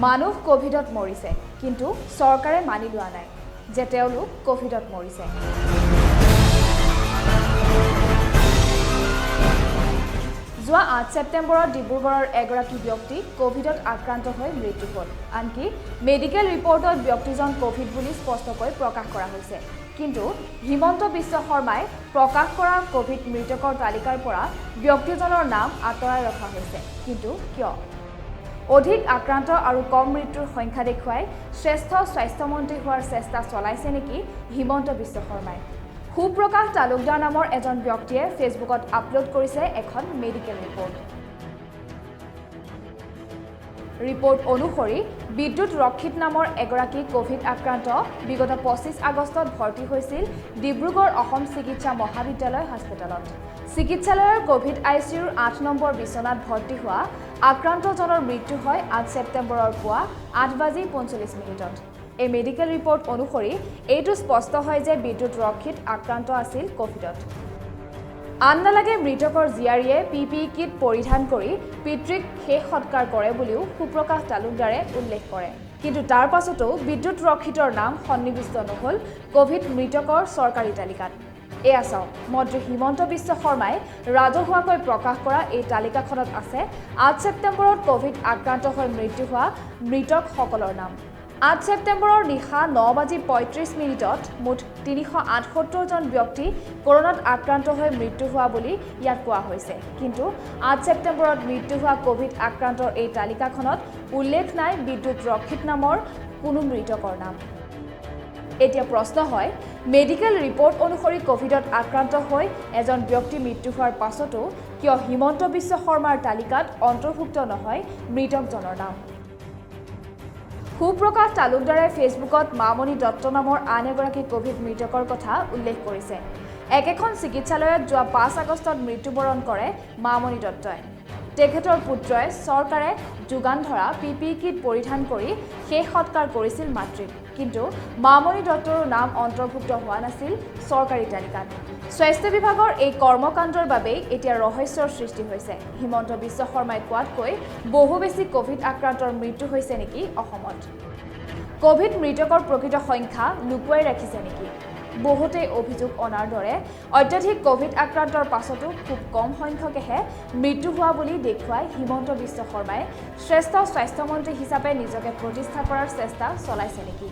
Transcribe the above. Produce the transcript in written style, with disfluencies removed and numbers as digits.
মানুহ কোভিডত মৰিছে কিন্তু চৰকাৰে মানি লোৱা নাই যে তেওঁলোক কোভিডত মৰিছে যোৱা 8 সেপ্টেম্বৰত ডিব্ৰুগড়ৰ এগৰাকী ব্যক্তি কোভিডত আক্ৰান্ত হৈ মৃত্যু হ'ল আনকি মেডিকেল ৰিপৰ্টত ব্যক্তিজন কোভিড বুলি স্পষ্টকৈ প্ৰকাশ কৰা হৈছে কিন্তু হিমন্ত বিশ্ব শৰ্মাই প্ৰকাশ কৰা কোভিড মৃতকৰ তালিকাৰ পৰা ব্যক্তিজনৰ নাম আঁতৰাই ৰখা হৈছে কিন্তু কিয় অধিক আক্ৰান্ত আৰু কম মৃত্যুৰ সংখ্যা দেখুৱাই শ্ৰেষ্ঠ স্বাস্থ্যমন্ত্ৰী হোৱাৰ চেষ্টা চলাইছে নেকি হিমন্ত বিশ্ব শৰ্মাই সুপ্ৰকাশ তালুকদাৰ নামৰ এজন ব্যক্তিয়ে ফেচবুকত আপলোড কৰিছে এখন মেডিকেল ৰিপৰ্ট অনুসৰি বিদ্যুৎ ৰক্ষিত নামৰ এগৰাকী কোভিড আক্ৰান্ত বিগত 25 আগষ্টত ভৰ্তি হৈছিল ডিব্ৰুগড় অসম চিকিৎসা মহাবিদ্যালয় হাস্পতালত চিকিৎসালয়ৰ কোভিড আইচিউৰ 8 নম্বৰ বিছনাত ভৰ্তি হোৱা আক্ৰান্তজনৰ মৃত্যু হয় 8 সেপ্টেম্বৰৰ পুৱা 8:45 এই মেডিকেল ৰিপৰ্ট অনুসৰি এইটো স্পষ্ট হয় যে বিদ্যুৎ ৰক্ষিত আক্ৰান্ত আছিল কোভিডত আন নালাগে মৃতকৰ জিয়াৰীয়ে পিপিই কিট পৰিধান কৰি পিতৃক শেষ সৎকাৰ কৰে বুলিও সুপ্ৰকাশ তালুকদাৰে উল্লেখ কৰে কিন্তু তাৰ পাছতো বিদ্যুৎ ৰক্ষিতৰ নাম সন্নিবিষ্ট নহল কোভিড মৃতকৰ চৰকাৰী তালিকাত এয়া চাওক মন্ত্ৰী হিমন্ত বিশ্ব শৰ্মাই ৰাজহুৱাকৈ প্ৰকাশ কৰা এই তালিকাখনত আছে 8 সেপ্টেম্বৰত কোভিড আক্ৰান্ত হৈ মৃত্যু হোৱা মৃতকসকলৰ নাম 8 সেপ্টেম্বৰৰ নিশা 9:35 মুঠ 378 জন ব্যক্তি কৰোনাত আক্ৰান্ত হৈ মৃত্যু হোৱা বুলি ইয়াত কোৱা হৈছে কিন্তু 8 সেপ্টেম্বৰত মৃত্যু হোৱা কোভিড আক্ৰান্তৰ এই তালিকাখনত উল্লেখ নাই বিদ্যুৎ ৰক্ষিত নামৰ কোনো মৃতকৰ নাম এতিয়া প্ৰশ্ন হয় মেডিকেল ৰিপৰ্ট অনুসৰি কোভিডত আক্ৰান্ত হৈ এজন ব্যক্তি মৃত্যু হোৱাৰ পাছতো কিয় হিমন্ত বিশ্ব শৰ্মাৰ তালিকাত অন্তৰ্ভুক্ত নহয় মৃতকজনৰ নাম সুপ্ৰকাশ তালুকদাৰে ফেচবুকত মামণি দত্ত নামৰ আন এগৰাকী কোভিড মৃতকৰ কথা উল্লেখ কৰিছে একেখন চিকিৎসালয়ত যোৱা 5 আগষ্টত মৃত্যুবৰণ কৰে মামণি দত্তই তেখেতৰ পুত্ৰই চৰকাৰে যোগান ধৰা পিপিই কিট পৰিধান কৰি শেষ সৎকাৰ কৰিছিল মাতৃক কিন্তু মামণি দত্তৰ নাম অন্তৰ্ভুক্ত হোৱা নাছিল চৰকাৰী তালিকাত স্বাস্থ্য বিভাগৰ এই কৰ্মকাণ্ডৰ বাবে এতিয়া ৰহস্যৰ সৃষ্টি হৈছে হিমন্ত বিশ্ব শৰ্মাই কোৱাতকৈ বহু বেছি কোভিড আক্ৰান্তৰ মৃত্যু হৈছে নেকি অসমত কোভিড মৃতকৰ প্ৰকৃত সংখ্যা লুকুৱাই ৰাখিছে নেকি বহুতে অভিযোগ অনাৰ দৰে অত্যাধিক কোভিড আক্ৰান্তৰ পাছতো খুব কম সংখ্যকেহে মৃত্যু হোৱা বুলি দেখুৱাই হিমন্ত বিশ্ব শৰ্মাই শ্ৰেষ্ঠ স্বাস্থ্যমন্ত্ৰী হিচাপে নিজকে প্ৰতিষ্ঠা কৰাৰ চেষ্টা চলাইছে নেকি